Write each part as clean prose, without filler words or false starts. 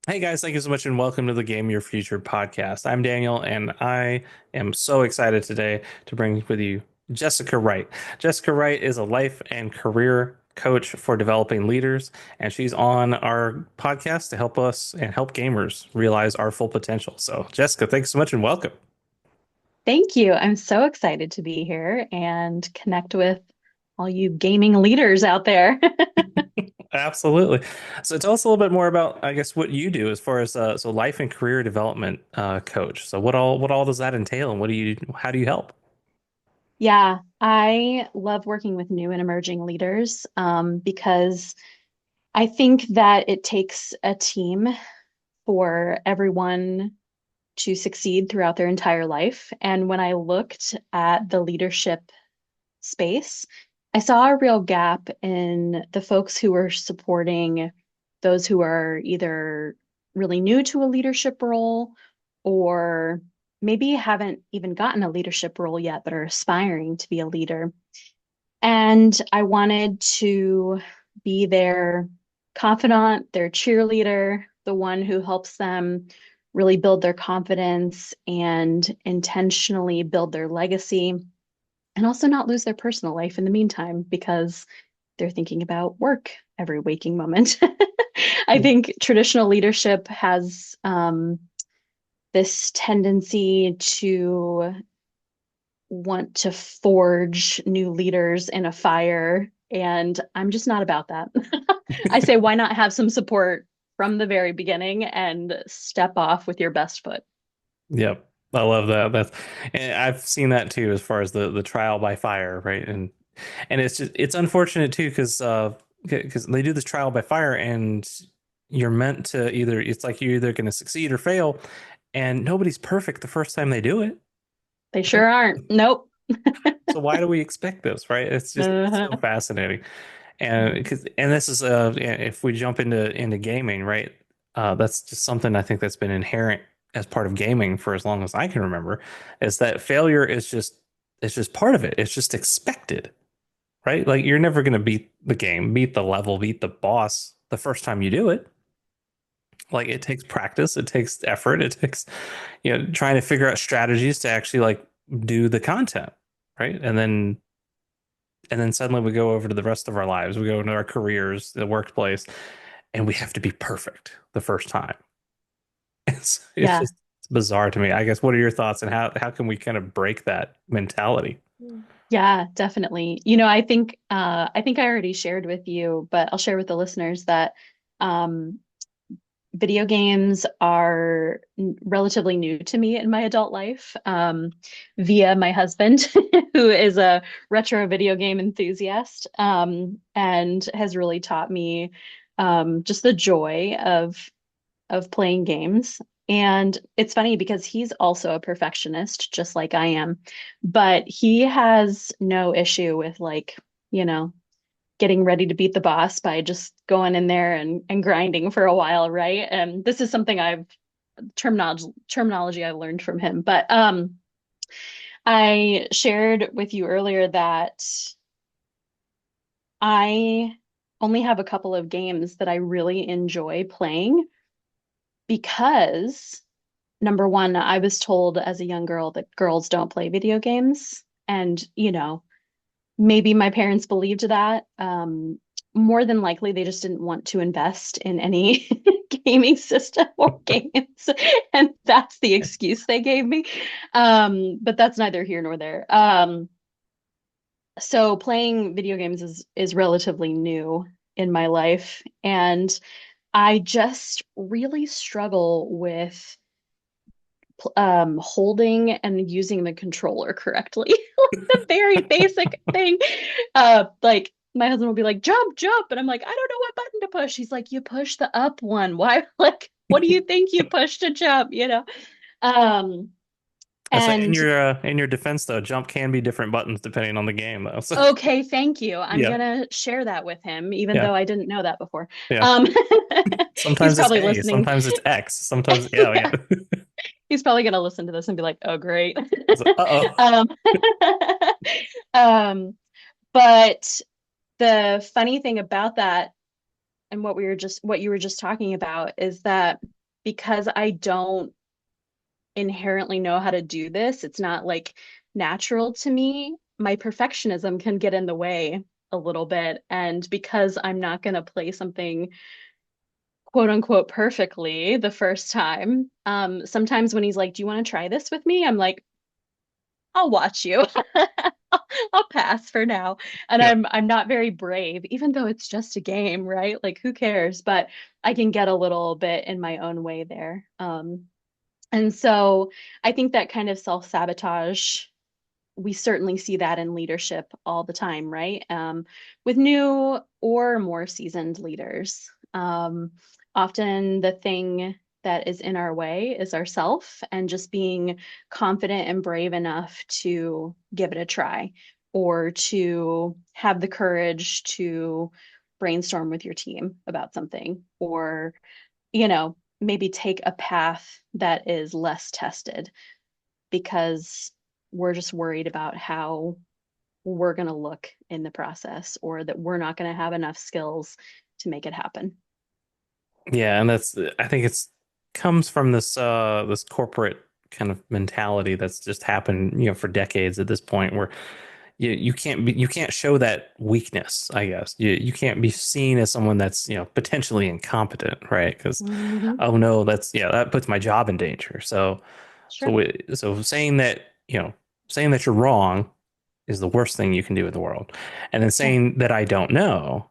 Hey guys, thank you so much and welcome to the Game Your Future podcast. I'm Daniel and I am so excited today to bring with you Jessica Wright. Jessica Wright is a life and career coach for developing leaders, and she's on our podcast to help us and help gamers realize our full potential. So, Jessica, thanks so much and welcome. Thank you. I'm so excited to be here and connect with all you gaming leaders out there. Absolutely. So, tell us a little bit more about, I guess, what you do as far as life and career development coach. So, what all does that entail, and how do you help? Yeah, I love working with new and emerging leaders because I think that it takes a team for everyone to succeed throughout their entire life. And when I looked at the leadership space, I saw a real gap in the folks who were supporting those who are either really new to a leadership role or maybe haven't even gotten a leadership role yet, but are aspiring to be a leader. And I wanted to be their confidant, their cheerleader, the one who helps them really build their confidence and intentionally build their legacy and also not lose their personal life in the meantime because they're thinking about work every waking moment. I think traditional leadership has this tendency to want to forge new leaders in a fire, and I'm just not about that. I say, why not have some support from the very beginning and step off with your best foot? Yep. I love that. And I've seen that too as far as the trial by fire, right? And it's unfortunate too because they do this trial by fire and you're meant to either it's like you're either going to succeed or fail, and nobody's perfect the first time they do it, They right? sure aren't. Nope. So why do we expect this, right? It's so Uh-huh. fascinating. And this is if we jump into gaming, right? That's just something I think that's been inherent as part of gaming for as long as I can remember, is that failure is just it's just part of it. It's just expected, right? Like you're never going to beat the game, beat the level, beat the boss the first time you do it. Like it takes practice, it takes effort, it takes trying to figure out strategies to actually like do the content, right? And then suddenly we go over to the rest of our lives. We go into our careers, the workplace, and we have to be perfect the first time. It's Yeah. just it's bizarre to me. I guess what are your thoughts and how can we kind of break that mentality? Yeah, definitely. I think I already shared with you, but I'll share with the listeners that um video games are relatively new to me in my adult life, via my husband, who is a retro video game enthusiast, and has really taught me just the joy of playing games. And it's funny because he's also a perfectionist, just like I am, but he has no issue with you know, getting ready to beat the boss by just going in there and grinding for a while, right? And this is something I've terminology I learned from him. But I shared with you earlier that I only have a couple of games that I really enjoy playing because number one, I was told as a young girl that girls don't play video games. And, maybe my parents believed that. More than likely, they just didn't want to invest in any gaming system or games. And that's the excuse they gave me. But that's neither here nor there. So playing video games is relatively new in my life. And I just really struggle with holding and using the controller correctly. The very basic thing. Like my husband will be like, jump, jump. And I'm like, I don't know what button to push. He's like, you push the up one. Why? Like, what do you think you push to jump? Um, I say and in your defense though, jump can be different buttons depending on the game though. So okay, thank you. I'm yeah, gonna share that with him, even yeah, though I didn't know that before. yeah. Um, he's Sometimes it's probably A, listening. sometimes it's X, sometimes yeah, yeah. He's probably gonna listen to this and be like, "Oh, great." It's like, uh-oh. um, um, but the funny thing about that and what you were just talking about is that because I don't inherently know how to do this, it's not like natural to me. My perfectionism can get in the way a little bit. And because I'm not going to play something quote unquote perfectly the first time, sometimes when he's like, "Do you want to try this with me?" I'm like, "I'll watch you." I'll pass for now. And Yeah. I'm not very brave, even though it's just a game, right? Like who cares? But I can get a little bit in my own way there. And so I think that kind of self-sabotage, we certainly see that in leadership all the time, right? With new or more seasoned leaders. Often the thing that is in our way is ourself and just being confident and brave enough to give it a try or to have the courage to brainstorm with your team about something or, maybe take a path that is less tested because we're just worried about how we're going to look in the process or that we're not going to have enough skills to make it happen. Yeah, and that's I think it's comes from this corporate kind of mentality that's just happened, for decades at this point where you can't show that weakness, I guess. You can't be seen as someone that's, potentially incompetent, right? Because Hmm. oh no, that puts my job in danger. Sure. So saying that you're wrong is the worst thing you can do in the world. And then Yeah. saying that I don't know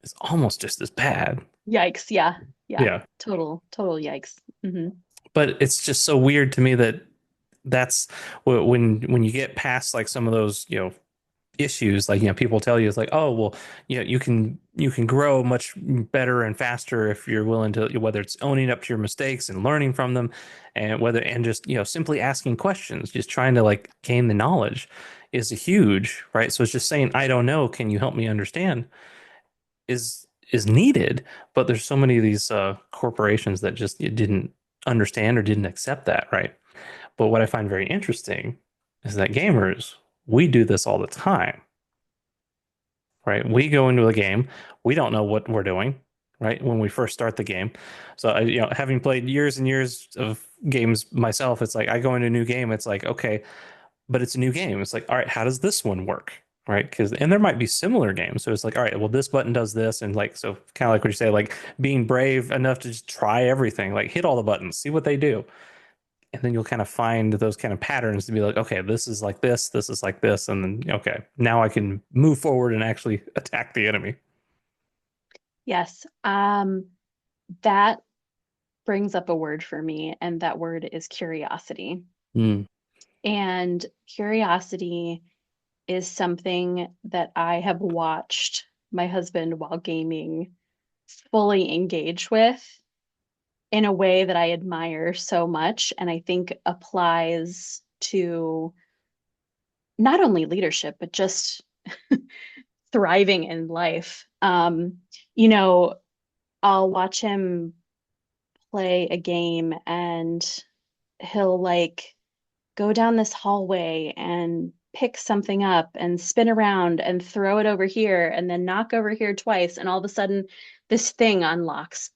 is almost just as bad. Yikes. Yeah. Yeah. Yeah. Total yikes. Hmm. But it's just so weird to me that that's when you get past like some of those, issues, like, people tell you it's like, oh, well, you can grow much better and faster if you're willing to, whether it's owning up to your mistakes and learning from them, and just, simply asking questions, just trying to like gain the knowledge is a huge, right? So it's just saying, I don't know, can you help me understand, is needed. But there's so many of these corporations that just didn't understand or didn't accept that, right? But what I find very interesting is that gamers, we do this all the time, right? We go into a game, we don't know what we're doing, right? When we first start the game. So, having played years and years of games myself, it's like I go into a new game, it's like, okay, but it's a new game. It's like, all right, how does this one work? Right. And there might be similar games. So it's like, all right, well, this button does this. And like, so kind of like what you say, like being brave enough to just try everything, like hit all the buttons, see what they do. And then you'll kind of find those kind of patterns to be like, okay, this is like this is like this. And then, okay, now I can move forward and actually attack the enemy. Yes. That brings up a word for me, and that word is curiosity. Mm. And curiosity is something that I have watched my husband while gaming fully engage with in a way that I admire so much and I think applies to not only leadership, but just thriving in life. You know, I'll watch him play a game and he'll like go down this hallway and pick something up and spin around and throw it over here and then knock over here twice. And all of a sudden, this thing unlocks.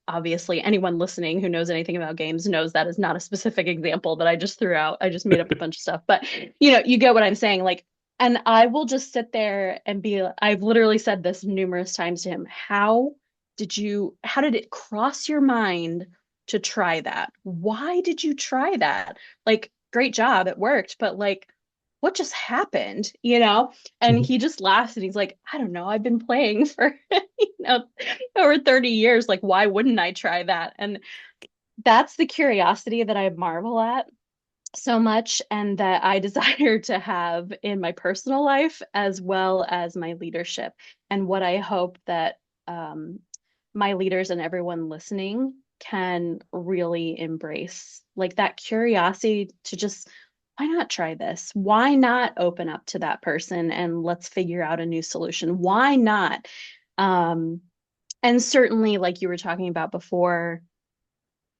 Obviously, anyone listening who knows anything about games knows that is not a specific example that I just threw out. I just made up a bunch of stuff. But, you get what I'm saying. Like, and I will just sit there and I've literally said this numerous times to him. How did it cross your mind to try that? Why did you try that? Like, great job, it worked, but like, what just happened, And Mhm. he just laughs and he's like, I don't know, I've been playing for, over 30 years. Like, why wouldn't I try that? And that's the curiosity that I marvel at so much and that I desire to have in my personal life as well as my leadership. And what I hope that my leaders and everyone listening can really embrace, like that curiosity to just, why not try this? Why not open up to that person and let's figure out a new solution? Why not? Um, and certainly, like you were talking about before,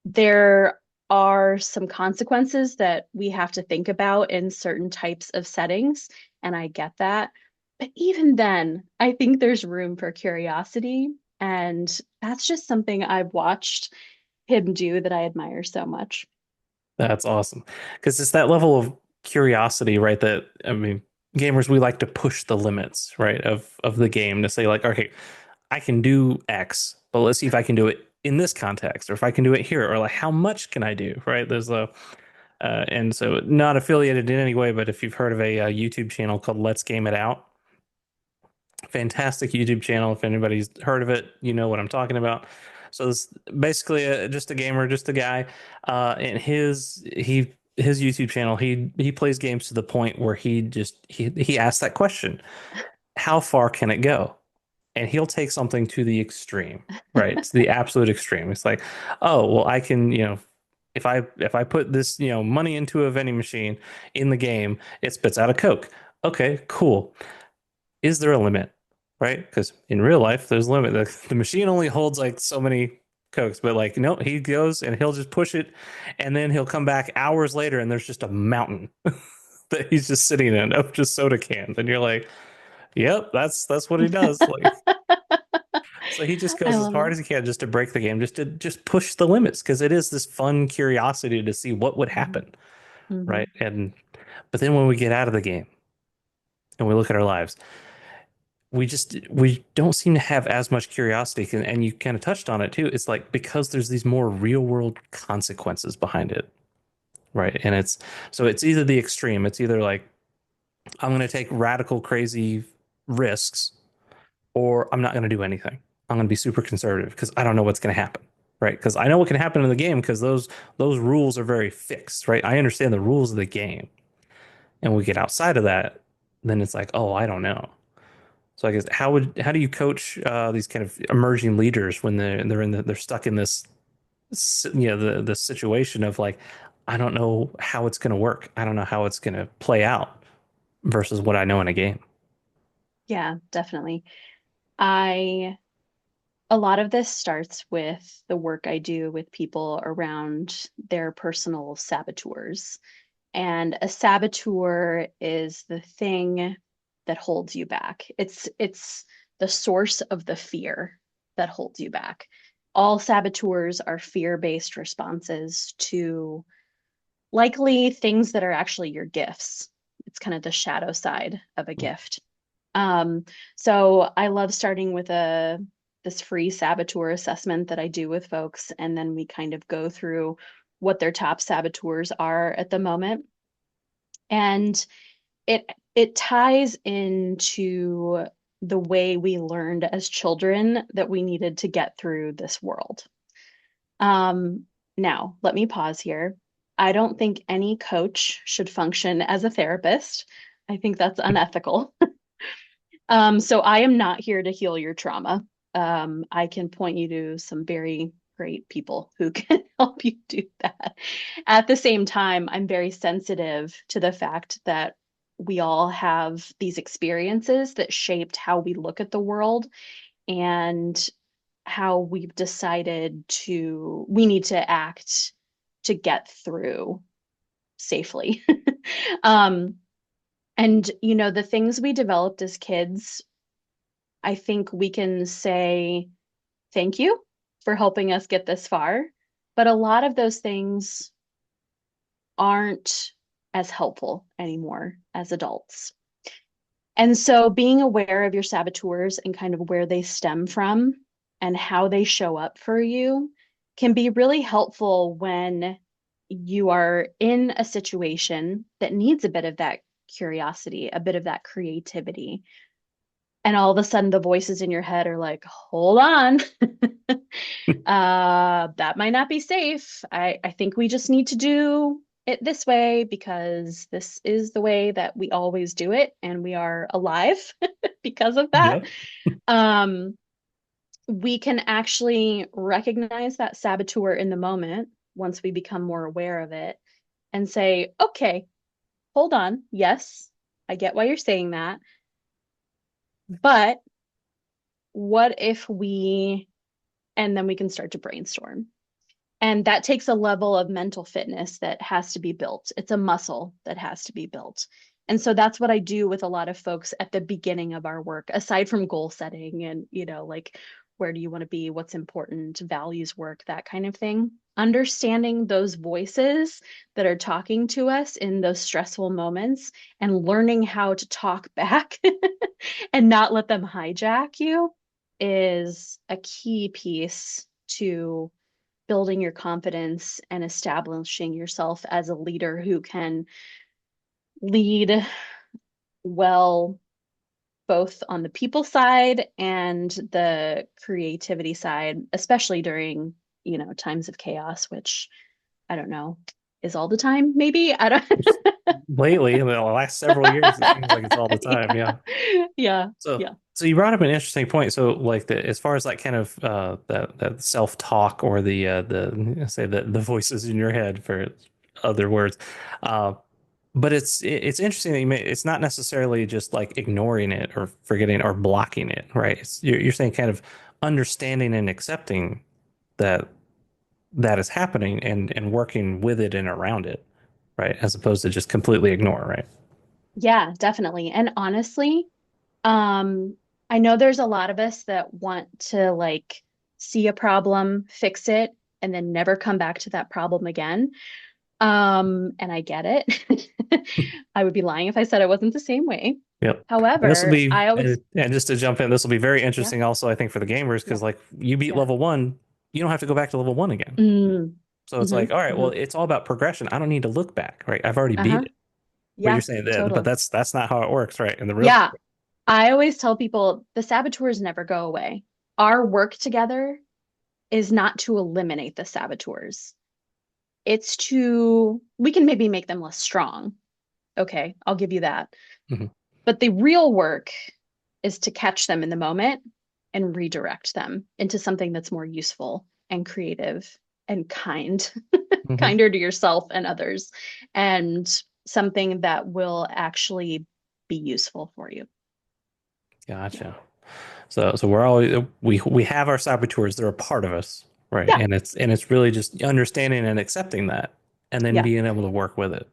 there are some consequences that we have to think about in certain types of settings, and I get that. But even then, I think there's room for curiosity, and that's just something I've watched. him do that I admire so much. That's awesome. Because it's that level of curiosity, right? That I mean, gamers, we like to push the limits, right, of the game to say like, okay, I can do X, but let's see if I can do it in this context, or if I can do it here, or like how much can I do, right? There's a and so not affiliated in any way, but if you've heard of a, YouTube channel called Let's Game It Out, fantastic YouTube channel. If anybody's heard of it, you know what I'm talking about. So it's basically just a gamer, just a guy, and his YouTube channel, he plays games to the point where he asks that question: how far can it go? And he'll take something to the extreme, right? To the absolute extreme. It's like, oh, well, I can, if I put this, money into a vending machine in the game, it spits out a Coke. Okay, cool. Is there a limit? Right? Because in real life, there's a limit. The machine only holds like so many Cokes, but like, no, he goes and he'll just push it, and then he'll come back hours later, and there's just a mountain that he's just sitting in of just soda cans, and you're like, yep, that's what he does. Like, so he just I goes as love hard it. as he can just to break the game, just to just push the limits, because it is this fun curiosity to see what would Mhm. happen, Mhm. right? And but then when we get out of the game and we look at our lives, we don't seem to have as much curiosity. And you kind of touched on it too. It's like because there's these more real world consequences behind it, right? And it's either the extreme. It's either like I'm going to take radical, crazy risks, or I'm not going to do anything. I'm going to be super conservative because I don't know what's going to happen, right? Because I know what can happen in the game because those rules are very fixed, right? I understand the rules of the game, and we get outside of that, then it's like, oh, I don't know. So I guess how do you coach these kind of emerging leaders when they're stuck in this the situation of like I don't know how it's going to work. I don't know how it's going to play out versus what I know in a game. Yeah, definitely. I A lot of this starts with the work I do with people around their personal saboteurs. And a saboteur is the thing that holds you back. It's the source of the fear that holds you back. All saboteurs are fear-based responses to likely things that are actually your gifts. It's kind of the shadow side of a gift. Um, so I love starting with a this free saboteur assessment that I do with folks, and then we kind of go through what their top saboteurs are at the moment. And it ties into the way we learned as children that we needed to get through this world. Um, Now, let me pause here. I don't think any coach should function as a therapist. I think that's unethical. So I am not here to heal your trauma. I can point you to some very great people who can help you do that. At the same time, I'm very sensitive to the fact that we all have these experiences that shaped how we look at the world and how we've decided we need to act to get through safely. um, and the things we developed as kids, I think we can say thank you for helping us get this far. But a lot of those things aren't as helpful anymore as adults. And so being aware of your saboteurs and kind of where they stem from and how they show up for you can be really helpful when you are in a situation that needs a bit of that curiosity, a bit of that creativity. And all of a sudden the voices in your head are like, hold on. That might not be safe. I think we just need to do it this way because this is the way that we always do it, and we are alive because of that. Yep. Um, we can actually recognize that saboteur in the moment once we become more aware of it and say, okay, hold on. Yes, I get why you're saying that. But what if and then we can start to brainstorm. And that takes a level of mental fitness that has to be built. It's a muscle that has to be built. And so that's what I do with a lot of folks at the beginning of our work, aside from goal setting and, like Where do you want to be? What's important? Values work, that kind of thing. Understanding those voices that are talking to us in those stressful moments and learning how to talk back and not let them hijack you is a key piece to building your confidence and establishing yourself as a leader who can lead well both on the people side and the creativity side, especially during, times of chaos, which I don't know, is all the time, maybe. I don't. Lately, in the last several years, it seems like it's all the time. Yeah. Yeah. Yeah. So, Yeah. so you brought up an interesting point. So, like as far as that kind of that self-talk or the say the voices in your head for other words, uh, but it's interesting that it's not necessarily just like ignoring it or forgetting or blocking it, right? You're saying kind of understanding and accepting that that is happening and working with it and around it, right? As opposed to just completely ignore, right? Yeah, definitely. And honestly, Um, I know there's a lot of us that want to like see a problem, fix it, and then never come back to that problem again. And I get it. I would be lying if I said I wasn't the same way. Yep. And this will However, be, I always, and just to jump in, this will be very yeah, interesting also, I think, for the gamers, yeah, because like you beat yeah. level one, you don't have to go back to level one again. Mm, So it's hmm like, all right, well, hmm it's all about progression. I don't need to look back, right? I've already beat Uh-huh. it. But you're Yeah, saying that, but totally. that's not how it works, right? In the real, Yeah. I always tell people the saboteurs never go away. Our work together is not to eliminate the saboteurs. We can maybe make them less strong. Okay, I'll give you that. Mhm. But the real work is to catch them in the moment and redirect them into something that's more useful and creative and kind, Mhm. kinder to yourself and others, and something that will actually be useful for you. Yeah. Gotcha. So we're always we have our saboteurs. They're a part of us, right? Yeah. And it's really just understanding and accepting that, and then Yeah. being able to work with it,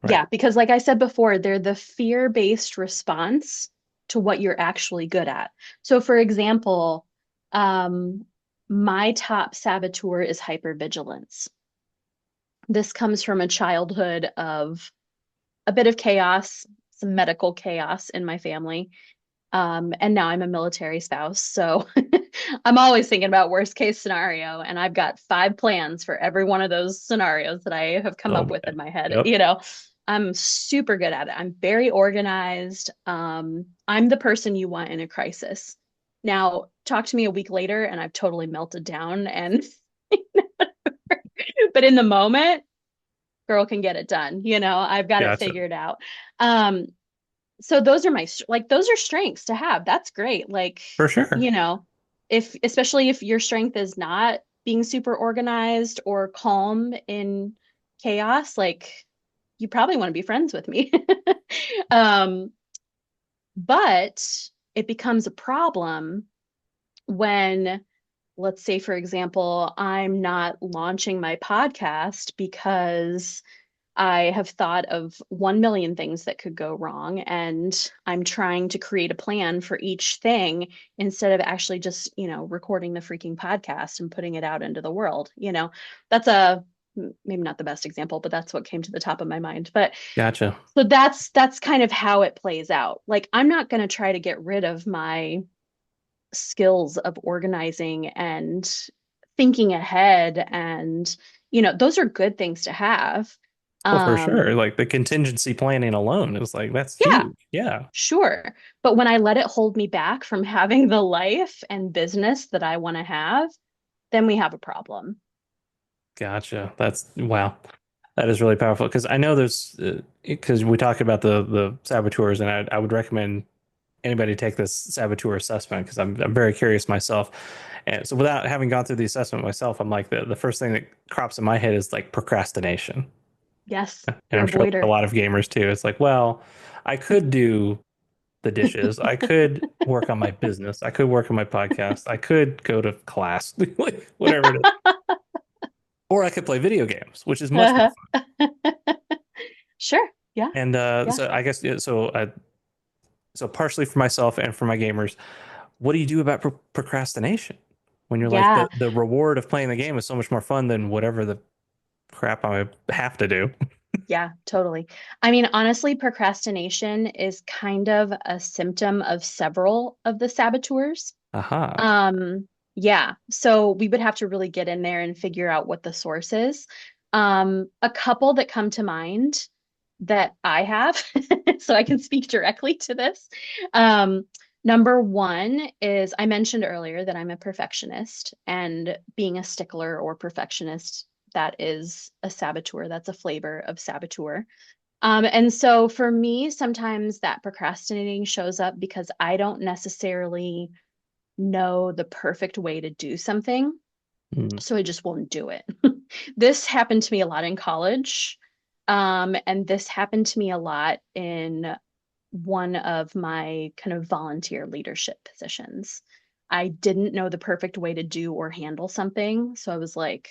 right? Yeah. Because, like I said before, they're the fear based response to what you're actually good at. So, for example, um, my top saboteur is hypervigilance. This comes from a childhood of a bit of chaos, some medical chaos in my family. And now I'm a military spouse. So I'm always thinking about worst case scenario. And I've got 5 plans for every one of those scenarios that I have come Oh up with in man. my head. Yep. I'm super good at it. I'm very organized. I'm the person you want in a crisis. Now, talk to me a week later, and I've totally melted down. And, but in the moment, girl can get it done. I've got it Gotcha. figured out. Um, so those are those are strengths to have. That's great. Like, For sure. you know, if especially if your strength is not being super organized or calm in chaos, like you probably want to be friends with me. um, but it becomes a problem when, let's say, for example, I'm not launching my podcast because I have thought of 1 million things that could go wrong, and I'm trying to create a plan for each thing instead of actually just, recording the freaking podcast and putting it out into the world. That's maybe not the best example, but that's what came to the top of my mind. But Gotcha. so that's kind of how it plays out. Like I'm not going to try to get rid of my skills of organizing and thinking ahead, and those are good things to have. Well, for um sure. Like the contingency planning alone is like that's yeah, huge. Yeah. sure, but when I let it hold me back from having the life and business that I want to have, then we have a problem. Gotcha. That's wow. That is really powerful because I know there's because we talk about the saboteurs, and I would recommend anybody take this saboteur assessment because I'm very curious myself. And so without having gone through the assessment myself, I'm like the first thing that crops in my head is like procrastination. Yes, And you're I'm a sure like a voider. lot of gamers too. It's like, well, I could do the dishes. I could work on my business. I could work on my podcast. I could go to class, whatever it is. Or I could play video games, which is much more Uh-huh. fun. Sure. Yeah. And Yeah. so I guess yeah, so partially for myself and for my gamers, what do you do about procrastination when you're like Yeah. the reward of playing the game is so much more fun than whatever the crap I have to do? Yeah, totally. I mean, honestly, procrastination is kind of a symptom of several of the saboteurs. Aha. Um, yeah, so we would have to really get in there and figure out what the source is. A couple that come to mind that I have, so I can speak directly to this. Um, Number one is I mentioned earlier that I'm a perfectionist, and being a stickler or perfectionist, that is a saboteur. That's a flavor of saboteur. And so for me, sometimes that procrastinating shows up because I don't necessarily know the perfect way to do something. Mm, So I just won't do it. This happened to me a lot in college. And this happened to me a lot in one of my kind of volunteer leadership positions. I didn't know the perfect way to do or handle something. So I was like,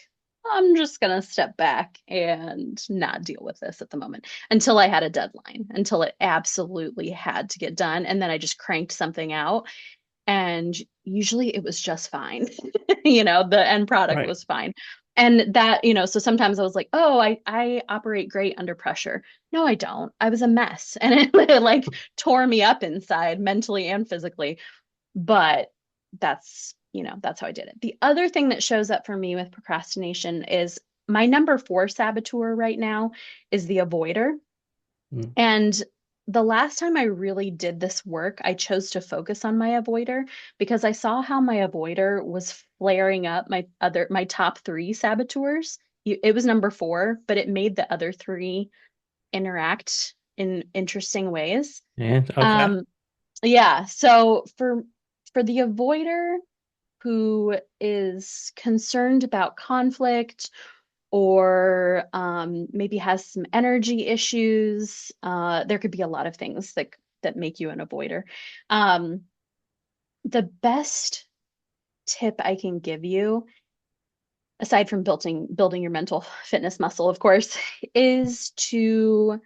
I'm just going to step back and not deal with this at the moment until I had a deadline, until it absolutely had to get done. And then I just cranked something out. And usually it was just fine. The end product right. was fine. And that, so sometimes I was like, oh, I operate great under pressure. No, I don't. I was a mess. And it like tore me up inside mentally and physically. But that's how I did it. The other thing that shows up for me with procrastination is my number four saboteur right now is the avoider. Mm, And the last time I really did this work, I chose to focus on my avoider because I saw how my avoider was flaring up my top three saboteurs. It was number four, but it made the other three interact in interesting ways. yeah. Okay. Um, yeah, so for the avoider who is concerned about conflict or maybe has some energy issues. There could be a lot of things that make you an avoider. Um, the best tip I can give you, aside from building your mental fitness muscle, of course, is to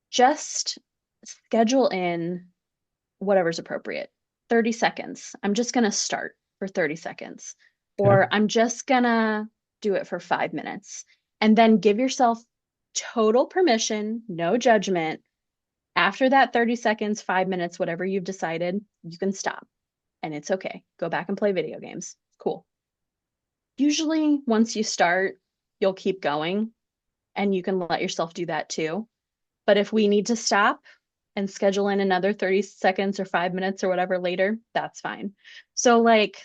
just schedule in whatever's appropriate. 30 seconds. I'm just going to start for 30 seconds, Okay. or I'm just going to do it for 5 minutes. And then give yourself total permission, no judgment. After that 30 seconds, 5 minutes, whatever you've decided, you can stop and it's okay. Go back and play video games. Cool. Usually, once you start, you'll keep going and you can let yourself do that too. But if we need to stop and schedule in another 30 seconds or 5 minutes or whatever later, that's fine. So, like,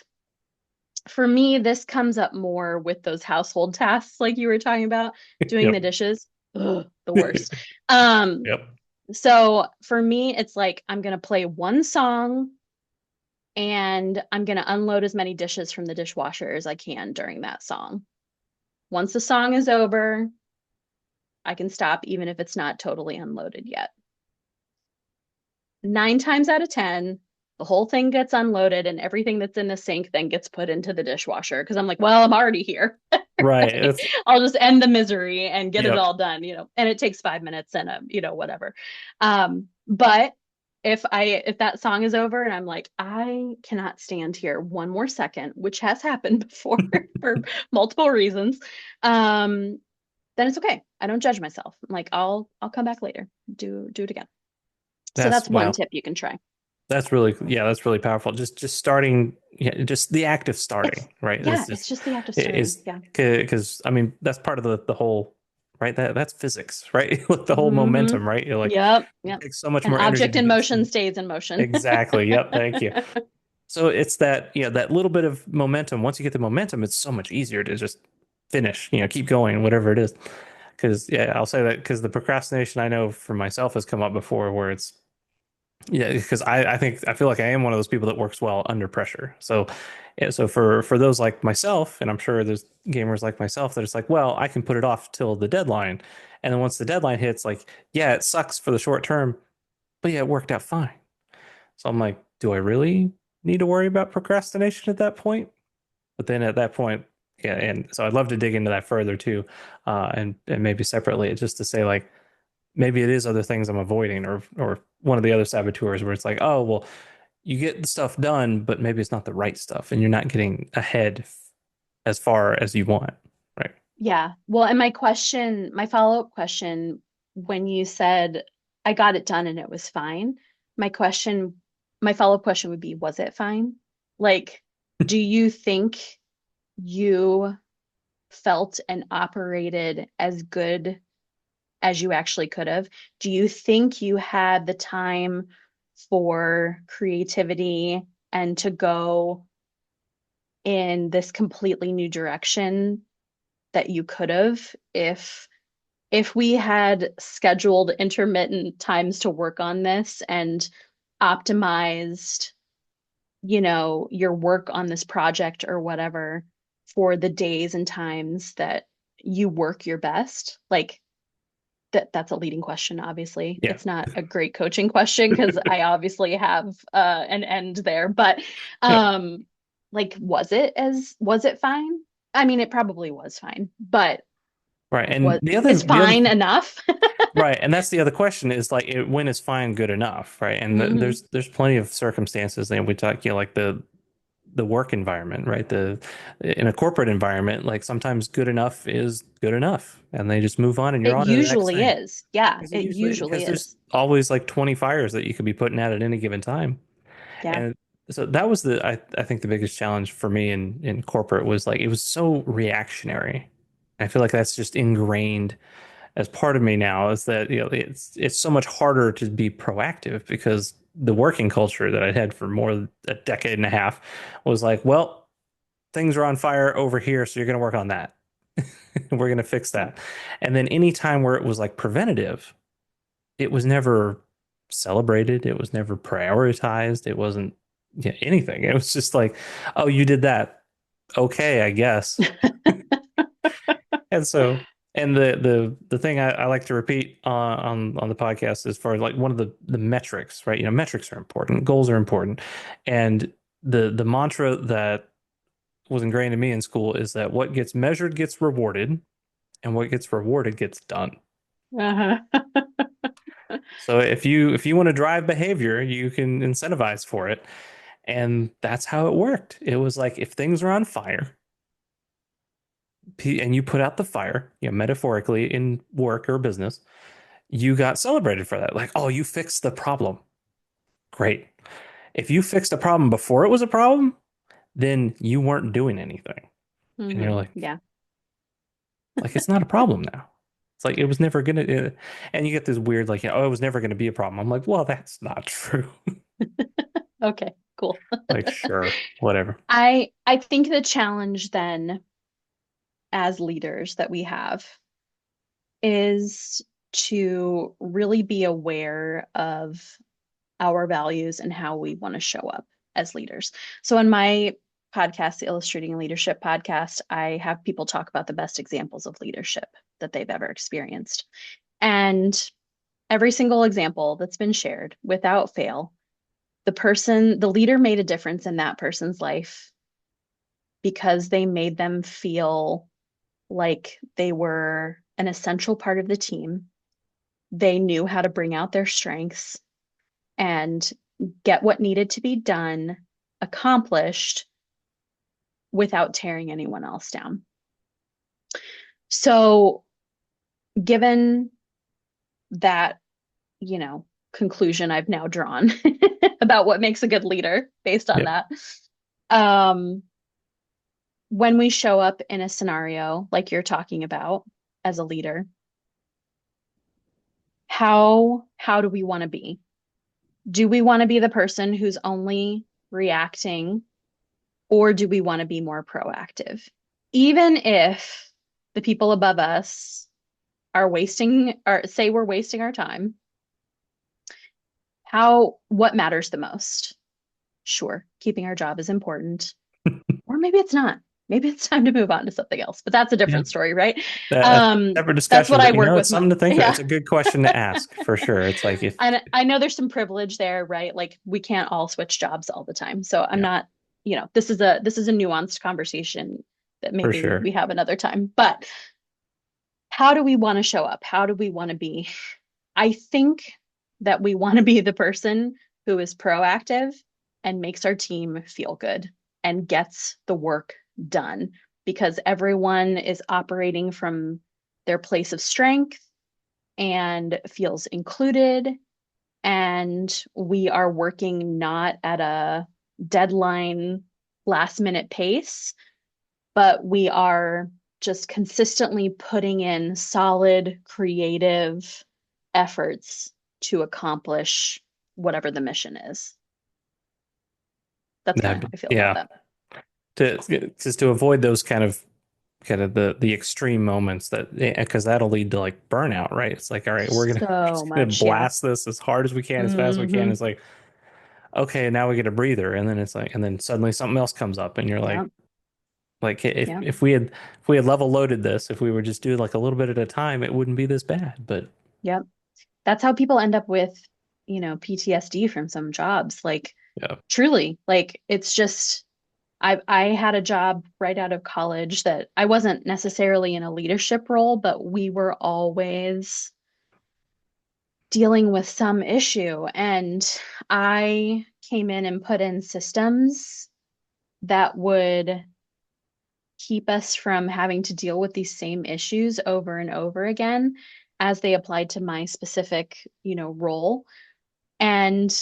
for me, this comes up more with those household tasks, like you were talking about, doing the Yep. dishes. Ugh, the worst. Um, Yep. so for me, it's like I'm gonna play one song and I'm gonna unload as many dishes from the dishwasher as I can during that song. Once the song is over, I can stop even if it's not totally unloaded yet. 9 times out of 10, the whole thing gets unloaded and everything that's in the sink then gets put into the dishwasher because I'm like, well, I'm already here. Right. Right? That's I'll just end the misery and get it yep. all done, and it takes 5 minutes and whatever. But if that song is over and I'm like, I cannot stand here one more second, which has happened before for multiple reasons, then it's okay. I don't judge myself. I'm like, I'll come back later, do it again. So That's that's one wow. tip you can try. That's really yeah, that's really powerful. Just starting, yeah, just the act of starting, right? Yeah, This it's is just the act of starting. is Yeah. because I mean that's part of the whole right that's physics, right? Like the whole Hmm. momentum, right? You're like Yep. it Yep. takes so much An more energy object to in do motion stays in motion. exactly. Yep, thank you. So it's that yeah, that little bit of momentum. Once you get the momentum, it's so much easier to just finish, keep going, whatever it is. Because yeah, I'll say that because the procrastination I know for myself has come up before where it's yeah, because I think I feel like I am one of those people that works well under pressure. So yeah, so for those like myself, and I'm sure there's gamers like myself that it's like, well, I can put it off till the deadline. And then once the deadline hits, like, yeah, it sucks for the short term, but yeah, it worked out fine. So I'm like, do I really need to worry about procrastination at that point? But then at that point, yeah, and so I'd love to dig into that further too, and maybe separately, just to say like maybe it is other things I'm avoiding, or one of the other saboteurs where it's like, oh well, you get the stuff done, but maybe it's not the right stuff, and you're not getting ahead as far as you want, right? Yeah. Well, and my follow-up question, when you said I got it done and it was fine, my question, my follow-up question would be, was it fine? Like, do you think you felt and operated as good as you actually could have? Do you think you had the time for creativity and to go in this completely new direction that you could have if we had scheduled intermittent times to work on this and optimized, your work on this project or whatever for the days and times that you work your best? Like that's a leading question, obviously. Yeah. It's not a great coaching question because I obviously have an end there, but Yep. um like was it fine? I mean, it probably was fine, but Right. And was is the other fine enough? right, and that's the other question is like when is fine good enough, right? And Hmm. there's plenty of circumstances, and we talk, like the work environment, right? The in a corporate environment, like sometimes good enough is good enough, and they just move on, and you're It on to the next usually thing. is. Yeah, Because it usually because there's is. always like 20 fires that you could be putting out at any given time. Yeah. And so that was I think the biggest challenge for me in corporate was like it was so reactionary. I feel like that's just ingrained as part of me now is that it's so much harder to be proactive because the working culture that I'd had for more than a decade and a half was like, well, things are on fire over here, so you're going to work on that. We're going to fix that. And then any time where it was like preventative, it was never celebrated. It was never prioritized. It wasn't anything. It was just like, oh, you did that. Okay, I guess. And so, and the thing I like to repeat on the podcast as far as like one of the metrics, right? Metrics are important, goals are important, and the mantra that was ingrained in me in school is that what gets measured gets rewarded, and what gets rewarded gets done. Uh-huh. So if you want to drive behavior, you can incentivize for it, and that's how it worked. It was like if things are on fire, and you put out the fire, metaphorically in work or business, you got celebrated for that. Like, oh, you fixed the problem. Great. If you fixed a problem before it was a problem, then you weren't doing anything. And you're Yeah. like it's not a problem now. It's like it was never gonna, and you get this weird like, oh, it was never gonna be a problem. I'm like, well, that's not true. Okay, cool. Like, sure, whatever. I think the challenge then as leaders that we have is to really be aware of our values and how we want to show up as leaders. So in my podcast, the Illustrating Leadership podcast, I have people talk about the best examples of leadership that they've ever experienced. And every single example that's been shared without fail, the leader made a difference in that person's life because they made them feel like they were an essential part of the team. They knew how to bring out their strengths and get what needed to be done accomplished without tearing anyone else down. So, given that, conclusion I've now drawn about what makes a good leader based on Yeah. that, um, when we show up in a scenario like you're talking about as a leader, how do we want to be? Do we want to be the person who's only reacting, or do we want to be more proactive? Even if the people above us are wasting or say we're wasting our time, what matters the most? Sure, keeping our job is important, or maybe it's not. Maybe it's time to move on to something else, but that's a Yeah. different story, right? That's a separate That's discussion, what I but work it's with. something to think of. It's Yeah. a good question to ask for sure. It's like if, And I know there's some privilege there, right? Like we can't all switch jobs all the time. So I'm yeah, not, this is a nuanced conversation that for maybe sure. we have another time. But how do we want to show up? How do we want to be? I think that we want to be the person who is proactive and makes our team feel good and gets the work done because everyone is operating from their place of strength and feels included. And we are working not at a deadline, last minute pace, but we are just consistently putting in solid, creative efforts to accomplish whatever the mission is. That's kind of how I feel about Yeah, that. to just to avoid those kind of the extreme moments that because that'll lead to like burnout, right? It's like, all right, we're So just gonna much, yeah. blast this as hard as we can, as fast as we can. Hmm. It's like, okay, now we get a breather, and then it's like, and then suddenly something else comes up, and you're Yep, like if yep, we had level loaded this, if we were just doing like a little bit at a time, it wouldn't be this bad. But yep. That's how people end up with, PTSD from some jobs. Like, yeah, truly, like it's just I had a job right out of college that I wasn't necessarily in a leadership role, but we were always dealing with some issue. And I came in and put in systems that would keep us from having to deal with these same issues over and over again as they applied to my specific, role. And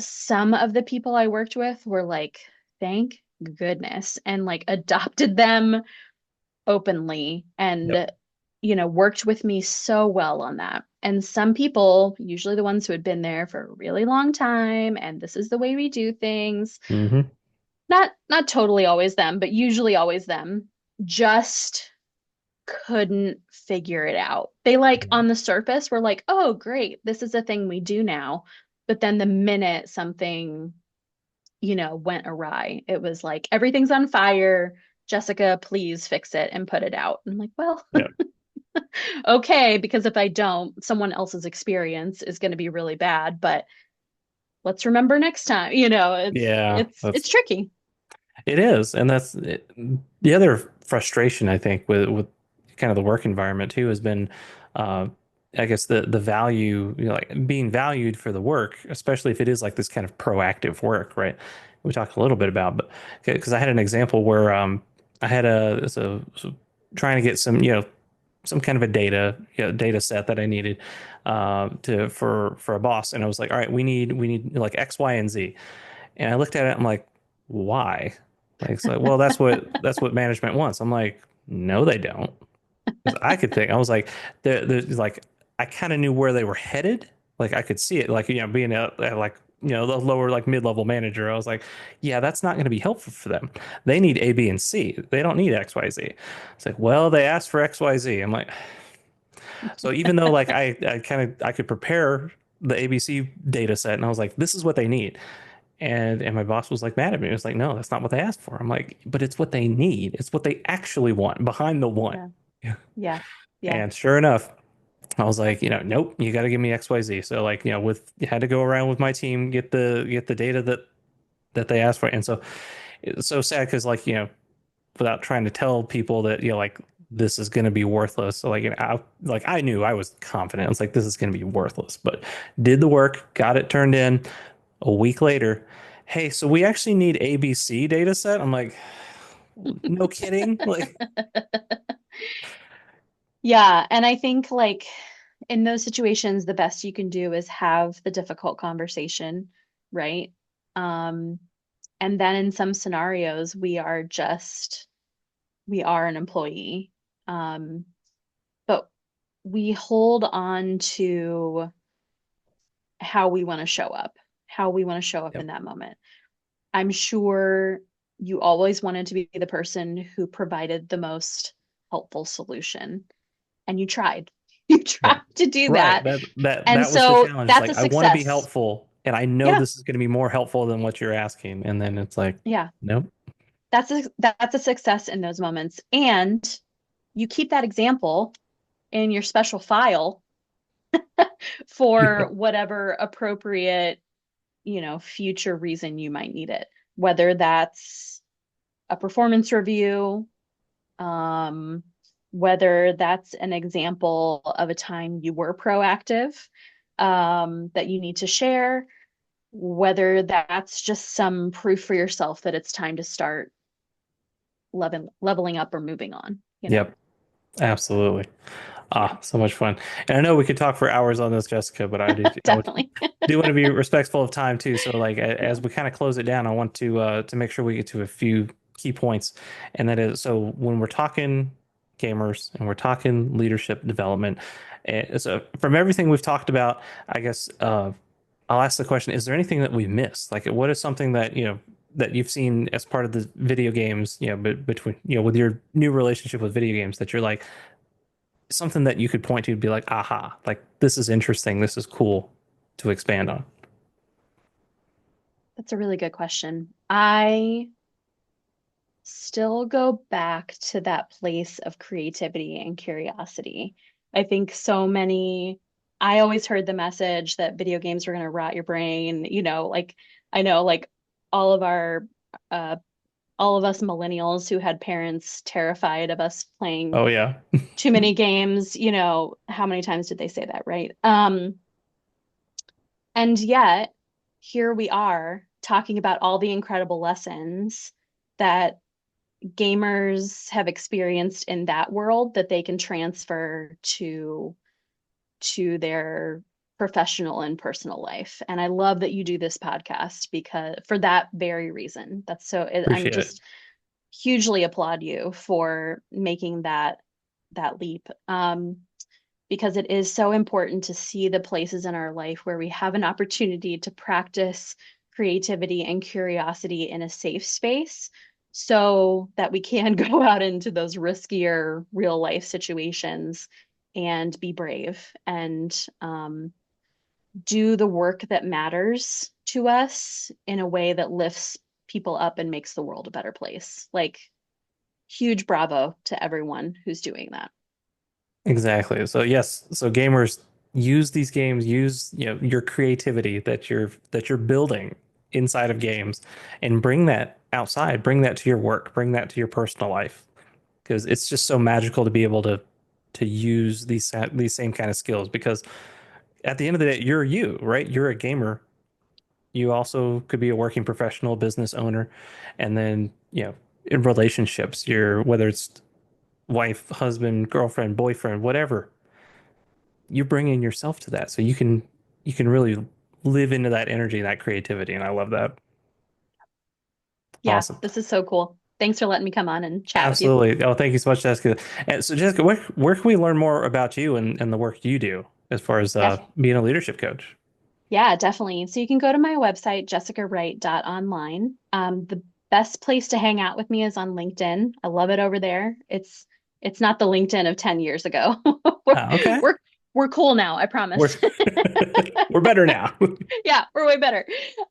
some of the people I worked with were like, thank goodness, and like adopted them openly yep, and, worked with me so well on that. And some people, usually the ones who had been there for a really long time, and this is the way we do things, hmm, not totally always them, but usually always them, just couldn't figure it out. They like on the surface were like, "Oh, great. This is a thing we do now." But then the minute something, went awry, it was like, "Everything's on fire. Jessica, please fix it and put it out." I'm like, "Well, yeah, okay, because if I don't, someone else's experience is going to be really bad, but let's remember next time." It's yeah. it's That's it's tricky. It is, and that's the other frustration I think with kind of the work environment too has been, uh, I guess the value, like being valued for the work, especially if it is like this kind of proactive work, right? We talked a little bit about, but because I had an example where I had so trying to get some some kind of a data set that I needed to for a boss, and I was like, all right, we need like X, Y, and Z. And I looked at it, I'm like, why? Like, it's like, well, that's what management wants. I'm like, no, they don't. 'Cause I could think, I was like, like, I kind of knew where they were headed. Like, I could see it, like, being like, the lower, like mid-level manager. I was like, yeah, that's not going to be helpful for them. They need A, B, and C. They don't need X, Y, Z. It's like, well, they asked for X, Y, Z. I'm like, so even though like I could prepare the ABC data set and I was like, this is what they need. And my boss was like mad at me. It was like, no, that's not what they asked for. I'm like, but it's what they need. It's what they actually want behind the want. Yeah. Yeah. Yeah. And sure enough, I was like, nope, you got to give me XYZ. So like, with had to go around with my team, get the data that they asked for. And so it's so sad because like, without trying to tell people that, like this is going to be worthless. So like, I knew I was confident. I was like, this is going to be worthless, but did the work, got it turned in a week later. Hey, so we actually need ABC data set. I'm like, no kidding. Like, Yeah, and I think like in those situations, the best you can do is have the difficult conversation, right? Um, and then in some scenarios, we are an employee. Um, but we hold on to how we want to show up, how we want to show up yep, in that moment. I'm sure you always wanted to be the person who provided the most helpful solution, and you tried. You yeah, tried to do right. that. And That was the so challenge. It's that's like a I want to be success. helpful, and I know Yeah. this is going to be more helpful than what you're asking. And then it's like, Yeah. nope. That's a success in those moments. And you keep that example in your special file for Yeah, whatever appropriate, future reason you might need it, whether that's a performance review, um, whether that's an example of a time you were proactive, that you need to share. whether that's just some proof for yourself that it's time to start leveling up or moving on, you know? Yep, absolutely. Yeah, Ah, so much fun. And I know we could talk for hours on this, Jessica, but I would definitely. do want to be respectful of time too. So like as we kind of close it down, I want to make sure we get to a few key points. And that is so when we're talking gamers and we're talking leadership development, so from everything we've talked about, I guess I'll ask the question, is there anything that we've missed? Like what is something that, that you've seen as part of the video games, between, with your new relationship with video games that you're like, something that you could point to be like, aha, like this is interesting, this is cool to expand on. That's a really good question. I still go back to that place of creativity and curiosity. I think I always heard the message that video games were going to rot your brain, like I know like all of our uh all of us millennials who had parents terrified of us playing Oh yeah. too many games, how many times did they say that, right? And yet here we are talking about all the incredible lessons that gamers have experienced in that world that they can transfer to their professional and personal life. And I love that you do this podcast because for that very reason. I'm Appreciate it. just hugely applaud you for making that leap. Because it is so important to see the places in our life where we have an opportunity to practice creativity and curiosity in a safe space so that we can go out into those riskier real life situations and be brave and do the work that matters to us in a way that lifts people up and makes the world a better place. Like, huge bravo to everyone who's doing that. Exactly. So yes, so gamers use these games, use, your creativity that you're building inside of games and bring that outside, bring that to your work, bring that to your personal life because it's just so magical to be able to use these same kind of skills because at the end of the day, you're you, right? You're a gamer. You also could be a working professional, business owner, and then, in relationships, you're whether it's wife, husband, girlfriend, boyfriend, whatever, you bring in yourself to that. So you can really live into that energy, that creativity. And I love that. Yeah, Awesome. this is so cool. Thanks for letting me come on and chat with you. Absolutely. Oh, thank you so much, Jessica. And so Jessica, where can we learn more about you and the work you do as far as Yeah, being a leadership coach? yeah, definitely. So you can go to my website, jessicawright.online. The best place to hang out with me is on LinkedIn. I love it over there. It's not the LinkedIn of 10 years ago. We're Ah, okay. we're we're cool now, I We're promise. we're better now. Yeah, we're way better.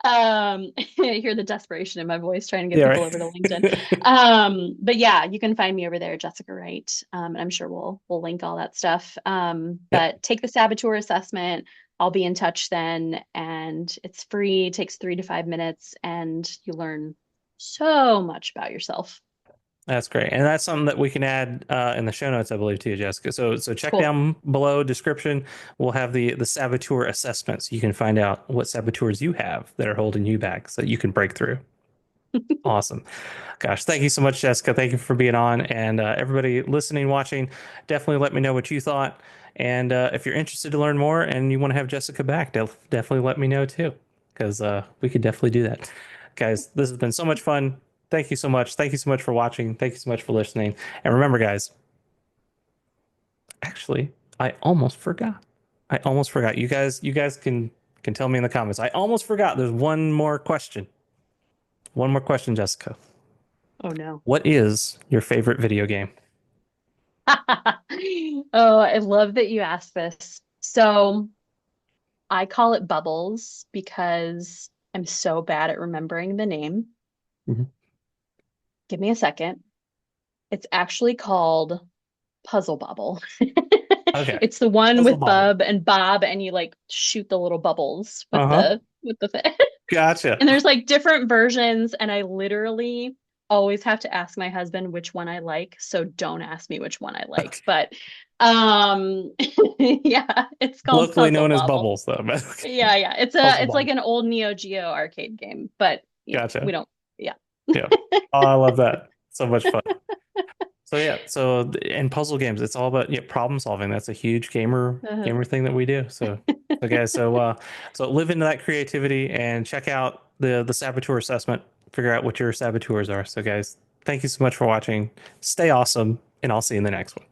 I hear the desperation in my voice trying to get Yeah, people over to LinkedIn. right. But yeah, you can find me over there, Jessica Wright. And I'm sure we'll link all that stuff. Yep. But take the saboteur assessment. I'll be in touch then, and it's free, takes 3 to 5 minutes, and you learn so much about yourself. That's great. And that's something that we can add in the show notes, I believe, too, Jessica. So check Cool. down below description. We'll have the saboteur assessment so you can find out what saboteurs you have that are holding you back so that you can break through. Awesome. Gosh, thank you so much, Jessica. Thank you for being on. And everybody listening, watching, definitely let me know what you thought. And if you're interested to learn more and you want to have Jessica back, definitely let me know too, because we could definitely do that. Guys, this has been so much fun. Thank you so much. Thank you so much for watching. Thank you so much for listening. And remember, guys, actually, I almost forgot. I almost forgot. You guys can tell me in the comments. I almost forgot. There's one more question. One more question, Jessica. Oh no. What is your favorite video game? Oh, I love that you asked this. So I call it Bubbles because I'm so bad at remembering the name. Mhm. Give me a second. It's actually called Puzzle Bubble. Okay. It's the one Puzzle with Bobble. Bub and Bob, and you like shoot the little bubbles with Uh-huh. the thing. Gotcha. And there's like different versions, and I literally always have to ask my husband which one I like. So don't ask me which one I like. Okay. But Yeah, it's called Locally Puzzle known as Bobble. Bubbles, though. But Yeah, yeah. Puzzle It's like Bubble. an old Neo Geo arcade game, but we Gotcha. don't. Yeah. Yeah. Oh, I love that. So much fun. So yeah, so in puzzle games, it's all about yeah, problem solving. That's a huge Uh-huh. gamer thing that we do. So guys, so live into that creativity and check out the saboteur assessment. Figure out what your saboteurs are. So guys, thank you so much for watching. Stay awesome, and I'll see you in the next one.